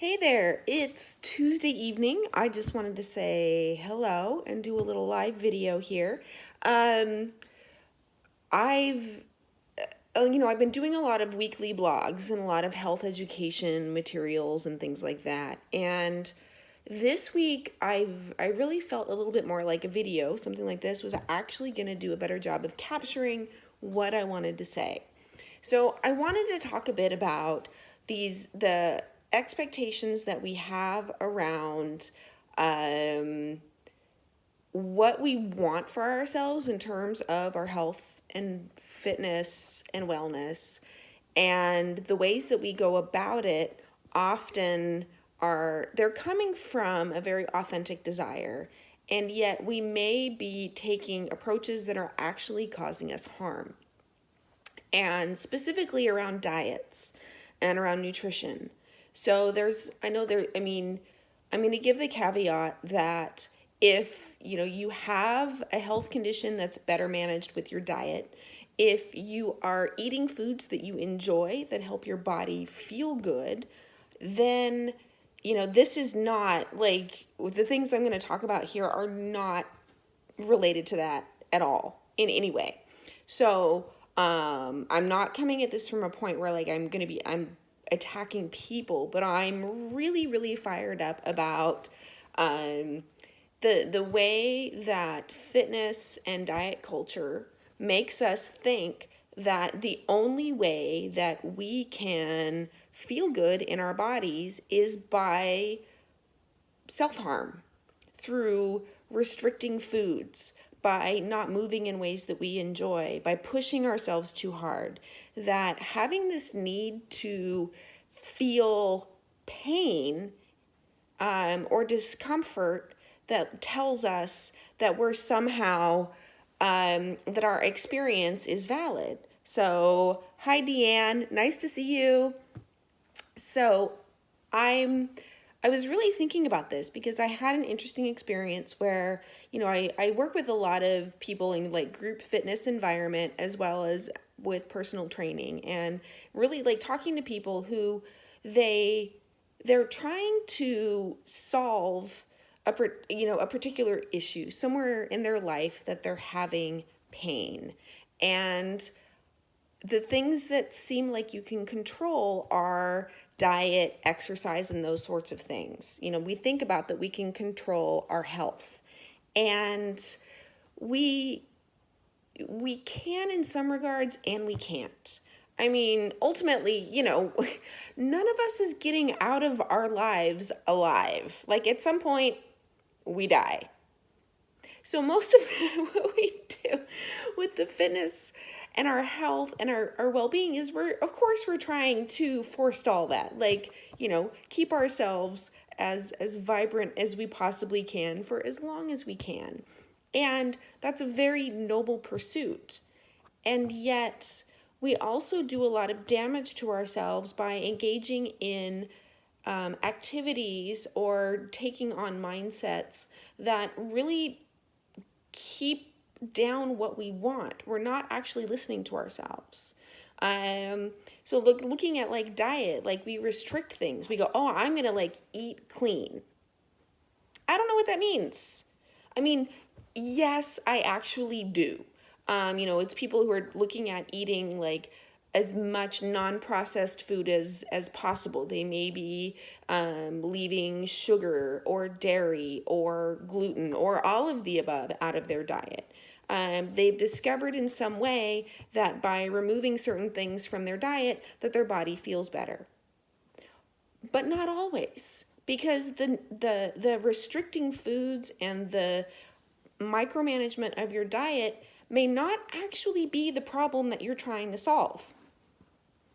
Hey there, it's Tuesday evening. I just wanted to say hello and do a little live video here. Um, I've, I've been doing a lot of weekly blogs and a lot of health education materials and things like that. And this week, I really felt a little bit more like a video, something like this, was actually going to do a better job of capturing what I wanted to say. So I wanted to talk a bit about the expectations that we have around um, what we want for ourselves in terms of our health and fitness and wellness, and the ways that we go about it often they're coming from a very authentic desire, and yet we may be taking approaches that are actually causing us harm, and specifically around diets and around nutrition. So I know there, I'm going to give the caveat that if, you have a health condition that's better managed with your diet, if you are eating foods that you enjoy that help your body feel good, then, this is not like the things I'm going to talk about here are not related to that at all in any way. So, I'm not coming at this from a point where like I'm attacking people, but I'm really, really fired up about um, the way that fitness and diet culture makes us think that the only way that we can feel good in our bodies is by self-harm, through restricting foods, by not moving in ways that we enjoy, by pushing ourselves too hard, that having this need to feel pain or discomfort that tells us that we're somehow, that our experience is valid. So, hi Deanne, nice to see you. So, I'm I was really thinking about this because I had an interesting experience where, I work with a lot of people in like group fitness environment as well as with personal training, and really like talking to people who they they're trying to solve a particular issue somewhere in their life that they're having pain. And the things that seem like you can control are diet, exercise, and those sorts of things. We think about that we can control our health. And we we can in some regards and we can't. I mean, ultimately, none of us is getting out of our lives alive. Like at some point we die. So most of what we do with the fitness and our health and our well-being is we're trying to forestall that. Like, keep ourselves as vibrant as we possibly can for as long as we can. And that's a very noble pursuit. And yet we also do a lot of damage to ourselves by engaging in activities or taking on mindsets that really keep down what we want. We're not actually listening to ourselves. So looking at like diet, like we restrict things. We go, oh, I'm gonna like eat clean. I don't know what that means. I mean, yes, I actually do. It's people who are looking at eating like as much non-processed food as possible. They may be leaving sugar or dairy or gluten or all of the above out of their diet. They've discovered in some way that by removing certain things from their diet that their body feels better. But not always, because the restricting foods and the micromanagement of your diet may not actually be the problem that you're trying to solve.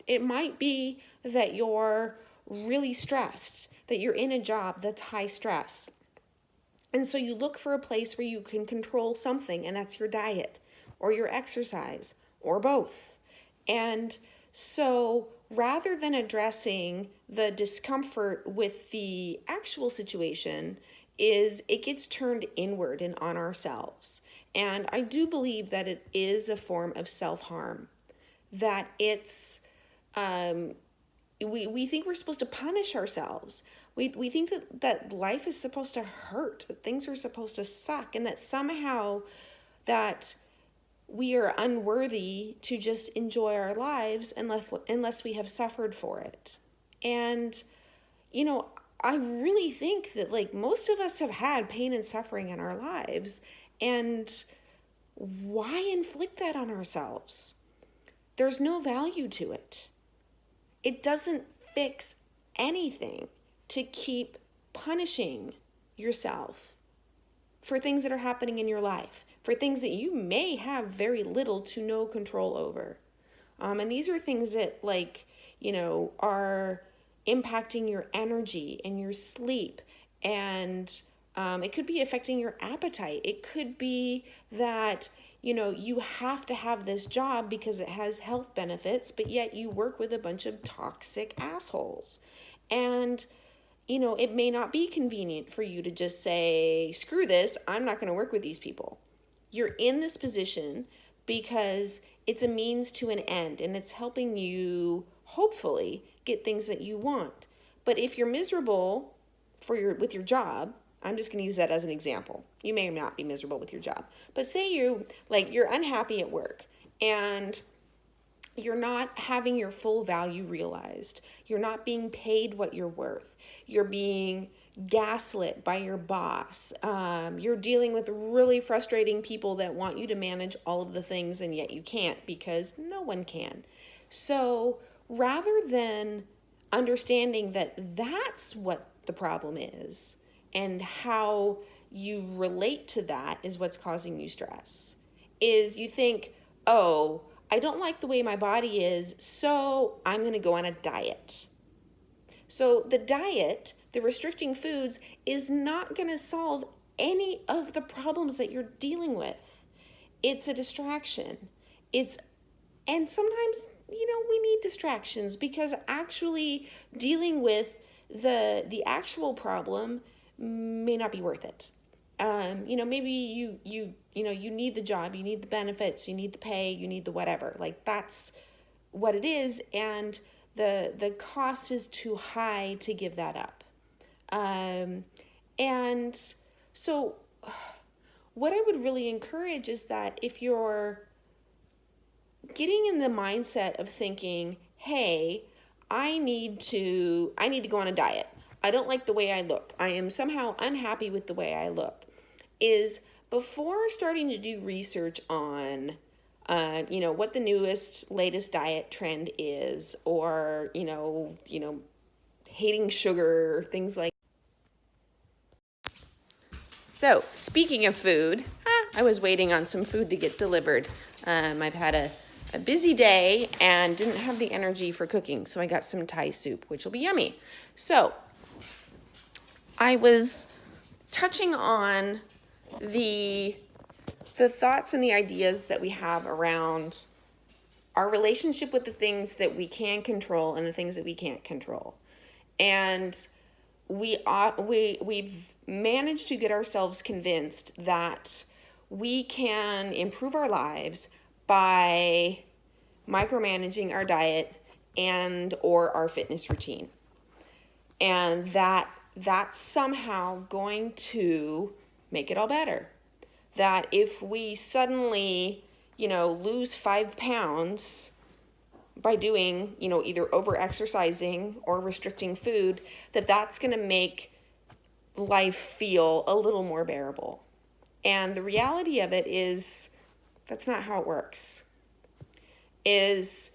It might be that you're really stressed, that you're in a job that's high stress. And so you look for a place where you can control something, and that's your diet or your exercise or both. And so rather than addressing the discomfort with the actual situation, it gets turned inward and on ourselves. And I do believe that it is a form of self-harm, that it's we think we're supposed to punish ourselves. We think that life is supposed to hurt, that things are supposed to suck, and that somehow that we are unworthy to just enjoy our lives unless we have suffered for it. And, you know, I really think that like most of us have had pain and suffering in our lives. And why inflict that on ourselves? There's no value to it. It doesn't fix anything to keep punishing yourself for things that are happening in your life, for things that you may have very little to no control over. And these are things that, like, are impacting your energy and your sleep. And it could be affecting your appetite. It could be that, you have to have this job because it has health benefits, but yet you work with a bunch of toxic assholes. And, it may not be convenient for you to just say, screw this, I'm not going to work with these people. You're in this position because it's a means to an end, and it's helping you hopefully get things that you want. But if you're miserable with your job, I'm just going to use that as an example. You may or may not be miserable with your job, but say you're unhappy at work and you're not having your full value realized. You're not being paid what you're worth. You're being gaslit by your boss. You're dealing with really frustrating people that want you to manage all of the things, and yet you can't because no one can. So rather than understanding that that's what the problem is and how you relate to that is what's causing you stress, is you think, oh, I don't like the way my body is, so I'm going to go on a diet. So the diet, the restricting foods, is not going to solve any of the problems that you're dealing with. It's a distraction. And sometimes, we need distractions because actually dealing with the actual problem may not be worth it. Maybe you need the job, you need the benefits, you need the pay, you need the whatever. Like, that's what it is, and the cost is too high to give that up. And so what I would really encourage is that if you're getting in the mindset of thinking, hey, I need to go on a diet. I don't like the way I look. I am somehow unhappy with the way I look. Is before starting to do research on, what the latest diet trend is, or, hating sugar, things like. So speaking of food, I was waiting on some food to get delivered. I've had a busy day and didn't have the energy for cooking, so I got some Thai soup, which will be yummy. So I was touching on the thoughts and the ideas that we have around our relationship with the things that we can control and the things that we can't control. And we've managed to get ourselves convinced that we can improve our lives by micromanaging our diet and or our fitness routine. And that's somehow going to make it all better. That if we suddenly, lose 5 pounds by doing, either over exercising or restricting food, that's going to make life feel a little more bearable. And the reality of it is that's not how it works. Is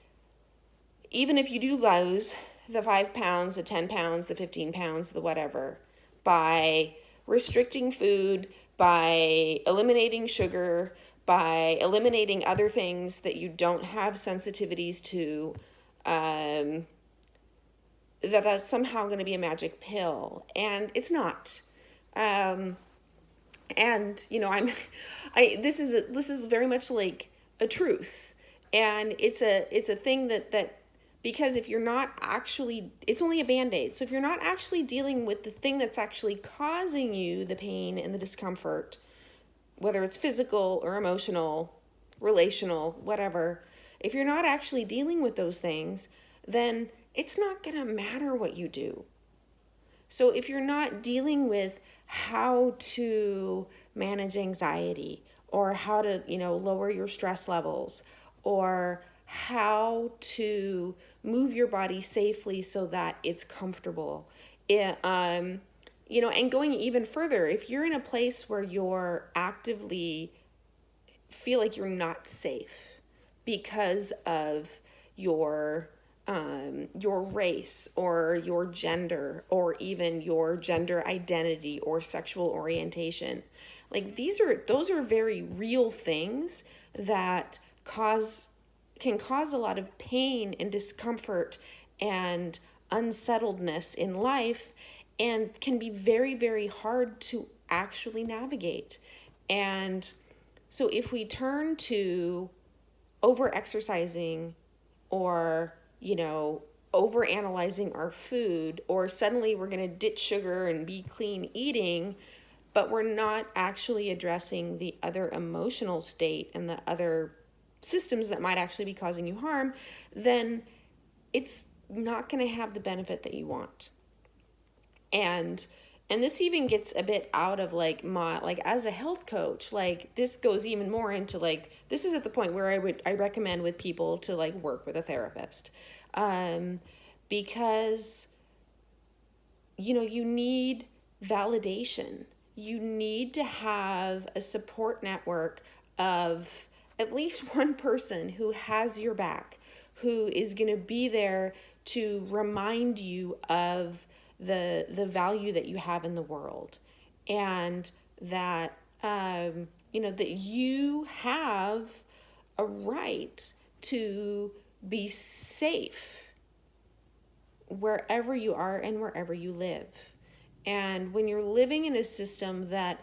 even if you do lose the 5 pounds, the 10 pounds, the 15 pounds, the whatever, by restricting food, by eliminating sugar, by eliminating other things that you don't have sensitivities to, that's somehow going to be a magic pill, and it's not. This is very much like a truth, and it's a thing that because if you're not actually, it's only a Band-Aid. So if you're not actually dealing with the thing that's actually causing you the pain and the discomfort, whether it's physical or emotional, relational, whatever, if you're not actually dealing with those things, then it's not going to matter what you do. So if you're not dealing with how to manage anxiety, or how to, lower your stress levels, or how to move your body safely so that it's comfortable, and going even further, if you're in a place where you're actively feel like you're not safe because of your race or your gender or even your gender identity or sexual orientation. Like those are very real things that can cause a lot of pain and discomfort and unsettledness in life, and can be very, very hard to actually navigate. And so if we turn to over exercising, or, over analyzing our food, or suddenly we're going to ditch sugar and be clean eating, but we're not actually addressing the other emotional state and the other systems that might actually be causing you harm, then it's not going to have the benefit that you want. And this even gets a bit out of like my, like, as a health coach, like this goes even more into like, this is at the point where I recommend with people to like work with a therapist, because you need validation. You need to have a support network of at least one person who has your back, who is going to be there to remind you of the value that you have in the world, and that that you have a right to be safe wherever you are and wherever you live. And when you're living in a system that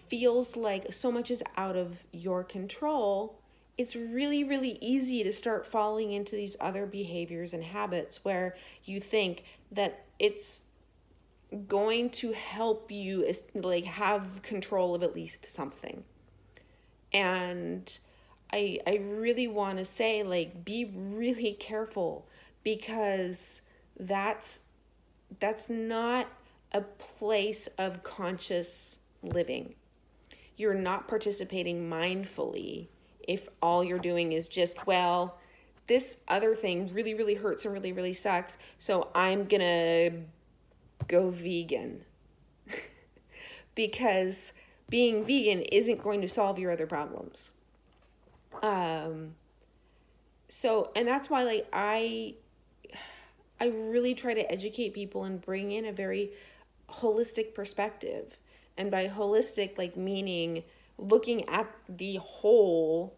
feels like so much is out of your control, it's really, really easy to start falling into these other behaviors and habits where you think that it's going to help you like have control of at least something. And I really want to say, like, be really careful, because that's not a place of conscious living. You're not participating mindfully if all you're doing is just, well, this other thing really, really hurts and really, really sucks, so I'm gonna go vegan. Because being vegan isn't going to solve your other problems. And that's why, like, I really try to educate people and bring in a very holistic perspective. And by holistic, like, meaning looking at the whole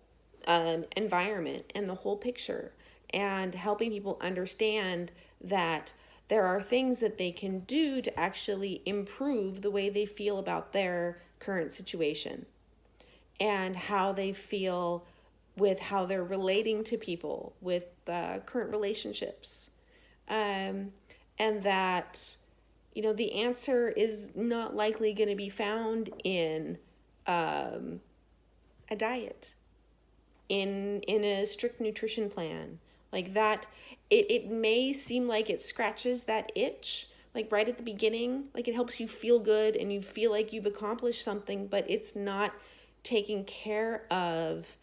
environment and the whole picture, and helping people understand that there are things that they can do to actually improve the way they feel about their current situation, and how they feel with how they're relating to people, with current relationships. And that, the answer is not likely going to be found in a diet, in a strict nutrition plan. Like that, it may seem like it scratches that itch, like right at the beginning, like it helps you feel good and you feel like you've accomplished something, but it's not taking care of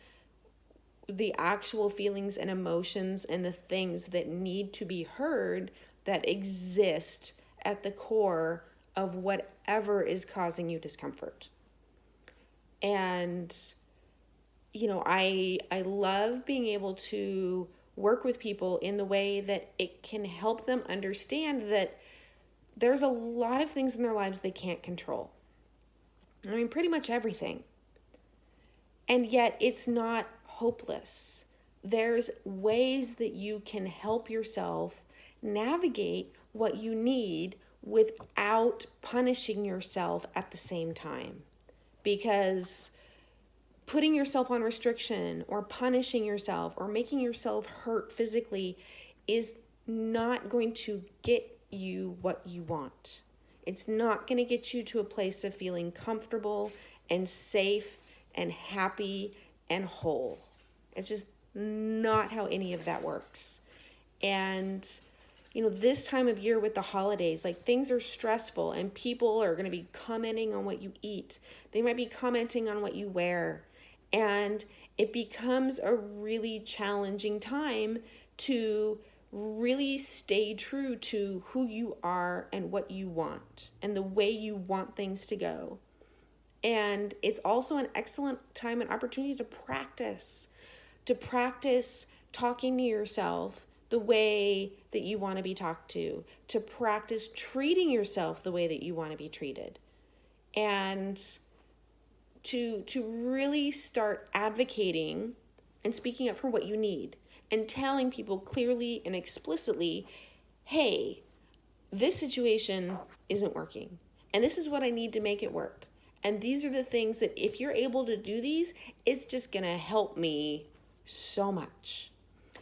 the actual feelings and emotions and the things that need to be heard, that exist at the core of whatever is causing you discomfort. And I love being able to work with people in the way that it can help them understand that there's a lot of things in their lives they can't control. I mean, pretty much everything. And yet it's not hopeless. There's ways that you can help yourself navigate what you need without punishing yourself at the same time. Because putting yourself on restriction or punishing yourself or making yourself hurt physically is not going to get you what you want. It's not going to get you to a place of feeling comfortable and safe and happy and whole. It's just not how any of that works. And this time of year with the holidays, like things are stressful and people are going to be commenting on what you eat. They might be commenting on what you wear. And it becomes a really challenging time to really stay true to who you are and what you want and the way you want things to go. And it's also an excellent time and opportunity to practice talking to yourself the way that you want to be talked to practice treating yourself the way that you want to be treated, and to really start advocating and speaking up for what you need and telling people clearly and explicitly, hey, this situation isn't working and this is what I need to make it work. And these are the things that if you're able to do these, it's just going to help me so much.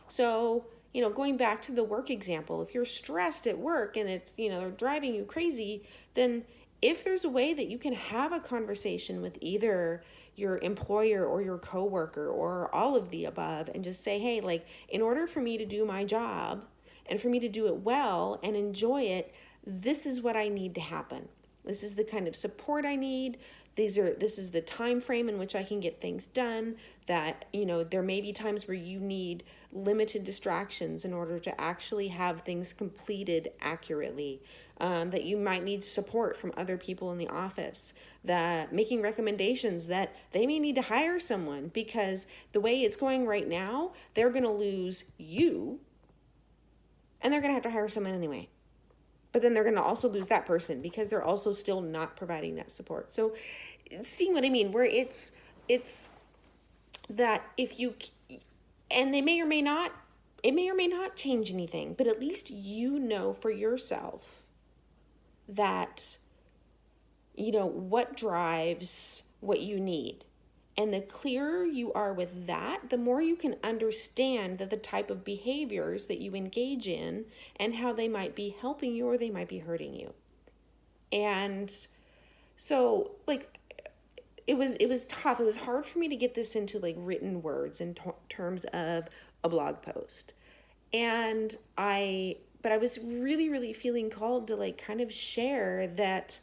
So, going back to the work example, if you're stressed at work and it's, driving you crazy, then if there's a way that you can have a conversation with either your employer or your coworker or all of the above and just say, hey, like, in order for me to do my job and for me to do it well and enjoy it, this is what I need to happen. This is the kind of support I need. This is the time frame in which I can get things done. That, there may be times where you need limited distractions in order to actually have things completed accurately. That you might need support from other people in the office, that making recommendations that they may need to hire someone because the way it's going right now, they're going to lose you and they're going to have to hire someone anyway. But then they're going to also lose that person because they're also still not providing that support. So seeing what I mean, where it's that if you, and it may or may not change anything, but at least for yourself that, what drives what you need. And the clearer you are with that, the more you can understand that the type of behaviors that you engage in and how they might be helping you or they might be hurting you. And so, like, it was tough. It was hard for me to get this into like written words in terms of a blog post. But I was really, really feeling called to like kind of share that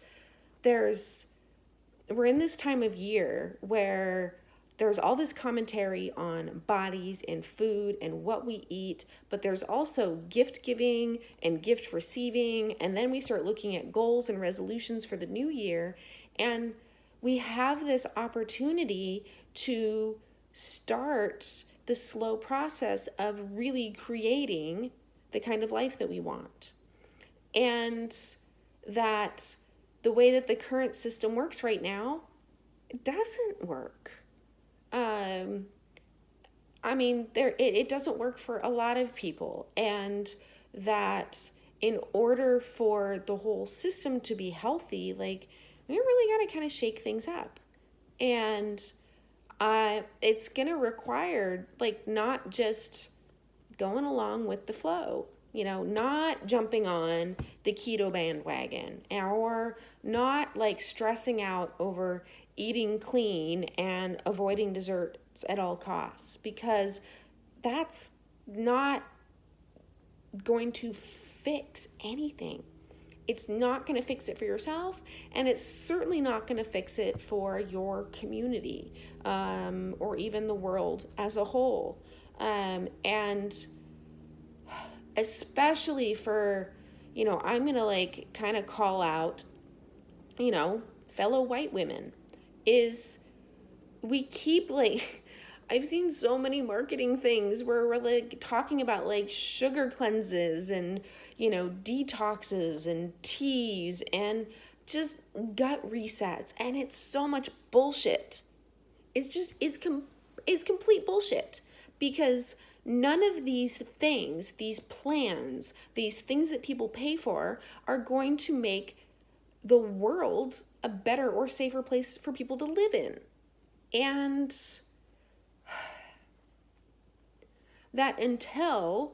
we're in this time of year where there's all this commentary on bodies and food and what we eat, but there's also gift giving and gift receiving. And then we start looking at goals and resolutions for the new year. And we have this opportunity to start the slow process of really creating the kind of life that we want. And that the way that the current system works right now, it doesn't work. It doesn't work for a lot of people, and that in order for the whole system to be healthy, like, we really got to kind of shake things up. And it's going to require like not just going along with the flow, not jumping on the keto bandwagon, or not like stressing out over eating clean and avoiding desserts at all costs, because that's not going to fix anything. It's not going to fix it for yourself, and it's certainly not going to fix it for your community, or even the world as a whole. And especially for, I'm going to like kind of call out, fellow white women, is we keep like, I've seen so many marketing things where we're like talking about like sugar cleanses and, detoxes and teas and just gut resets. And it's so much bullshit. It's complete bullshit, because none of these things, these plans, these things that people pay for are going to make the world a better or safer place for people to live in. And that until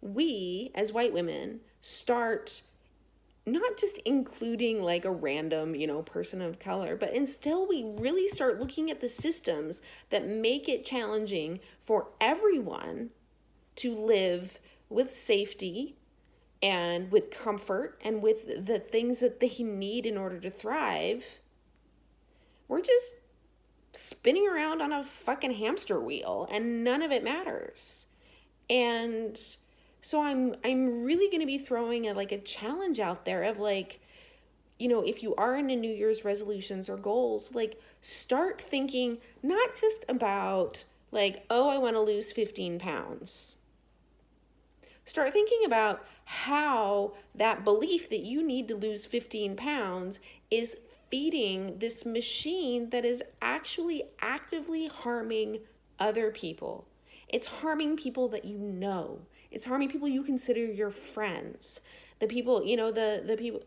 we as white women start not just including like a random, person of color, but until we really start looking at the systems that make it challenging for everyone to live with safety and with comfort and with the things that they need in order to thrive, we're just spinning around on a fucking hamster wheel and none of it matters. And so I'm really going to be throwing a challenge out there of like, if you are into New Year's resolutions or goals, like start thinking not just about like, oh, I want to lose 15 pounds. Start thinking about how that belief that you need to lose 15 pounds is feeding this machine that is actually actively harming other people. It's harming people that you know. It's harming people you consider your friends. The people, the people,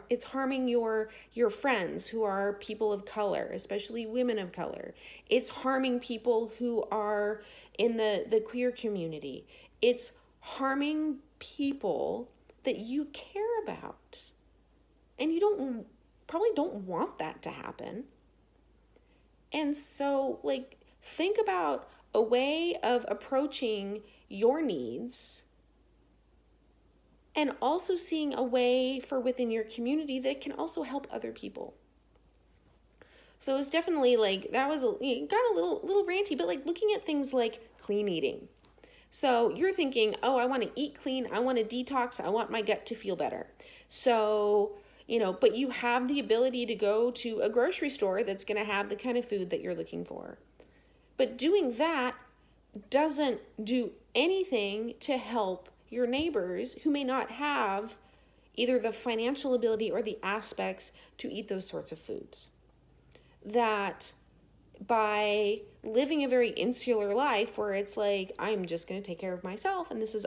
it's harming your friends who are people of color, especially women of color. It's harming people who are in the queer community. It's harming people that you care about. And you probably don't want that to happen. And so, like, think about a way of approaching your needs and also seeing a way for within your community that can also help other people. So it's definitely like, that was, it got a little ranty, but like looking at things like clean eating. So you're thinking, oh, I want to eat clean. I want to detox. I want my gut to feel better. So, but you have the ability to go to a grocery store that's going to have the kind of food that you're looking for. But doing that doesn't do anything to help your neighbors who may not have either the financial ability or the aspects to eat those sorts of foods. That by living a very insular life where it's like, I'm just going to take care of myself and this is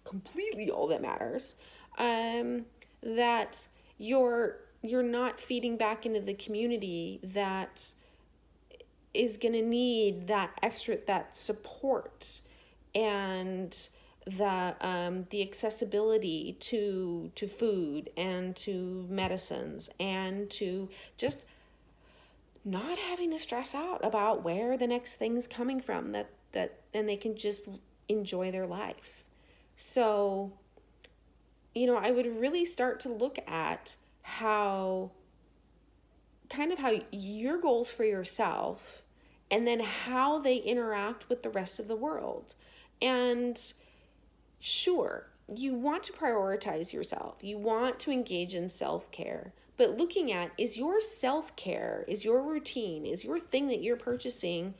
completely all that matters, that you're not feeding back into the community that is going to need that support and the accessibility to food and to medicines and to just not having to stress out about where the next thing's coming from, that and they can just enjoy their life. So, I would really start to look at how your goals for yourself and then how they interact with the rest of the world. And sure, you want to prioritize yourself. You want to engage in self-care. But looking at, is your self-care, is your routine, is your thing that you're purchasing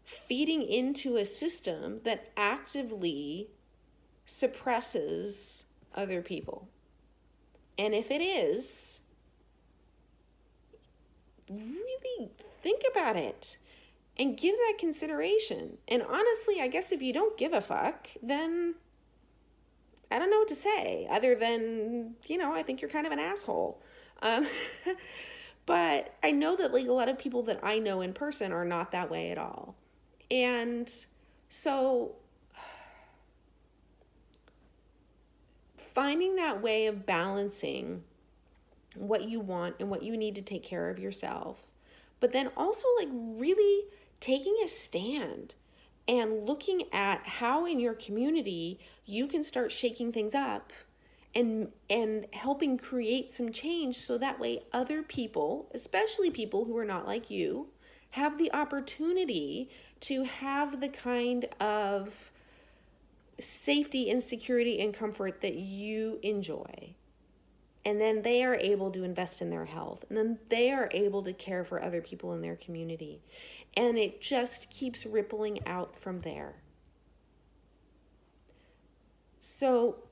feeding into a system that actively suppresses other people? And if it is, really think about it and give that consideration. And honestly, I guess if you don't give a fuck, then I don't know what to say other than, I think you're kind of an asshole. But I know that like a lot of people that I know in person are not that way at all. And so finding that way of balancing what you want and what you need to take care of yourself, but then also like really taking a stand and looking at how in your community you can start shaking things up and helping create some change so that way other people, especially people who are not like you, have the opportunity to have the kind of safety and security and comfort that you enjoy. And then they are able to invest in their health. And then they are able to care for other people in their community. And it just keeps rippling out from there. So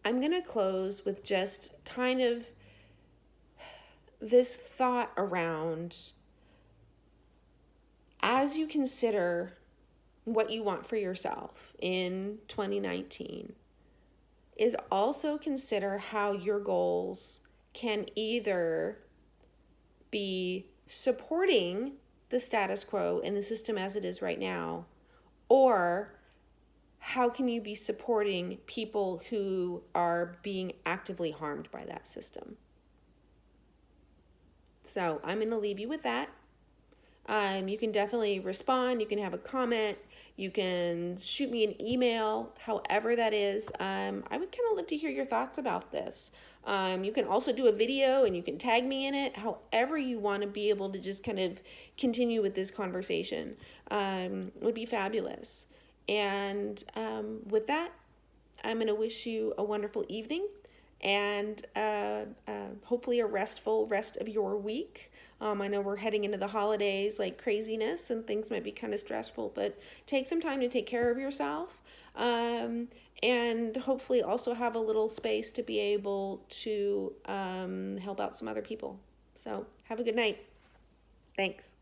I'm going to close with just kind of this thought around, as you consider what you want for yourself in 2019, is also consider how your goals can either be supporting the status quo in the system as it is right now, or how can you be supporting people who are being actively harmed by that system? So I'm going to leave you with that. You can definitely respond. You can have a comment. You can shoot me an email, however that is. I would kind of love to hear your thoughts about this. You can also do a video and you can tag me in it, however you want to be able to just kind of continue with this conversation. Would be fabulous. And with that, I'm going to wish you a wonderful evening and hopefully a restful rest of your week. I know we're heading into the holidays like craziness and things might be kind of stressful, but take some time to take care of yourself, and hopefully also have a little space to be able to help out some other people. So have a good night. Thanks.